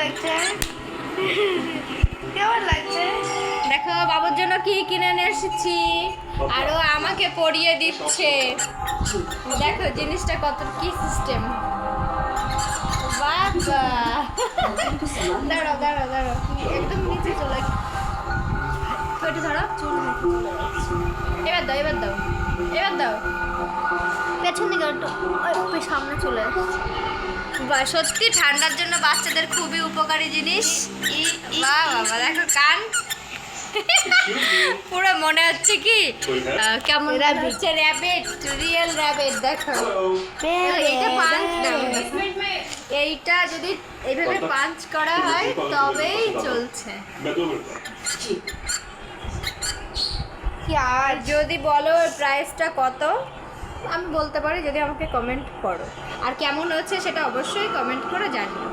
লাগছে? কেমন লাগছে? দেখো বাবুর জন্য কি কিনে নিয়ে এসেছি, আরো আমাকে পরিয়ে দিচ্ছে। দেখো জিনিসটা কত কি সিস্টেম। বাবা দাঁড়াও দাঁড়াও দাঁড়াও, একদম নিচে চলে ওইটা ধরো। এবার দাও এবার দাও এবার দাও। পেছন দিকে একটু সামনে চলে আসছে। বা সত্যি ঠান্ডার জন্য বাচ্চাদের খুবই উপকারী জিনিস। বাহ বাবা দেখো কান পুরো মনে হচ্ছে কি কেমন হচ্ছে র্যাবিট, রিয়েল র্যাবিট। দেখো এইটা পাঞ্চ দাও, এইটা যদি এইভাবে পাঞ্চ করা হয় তবেই চলছে। আর যদি বলো প্রাইসটা কত আমি বলতে পারি, যদি আমাকে কমেন্ট করো, আর কেমন হচ্ছে সেটা অবশ্যই কমেন্ট করে জানিও।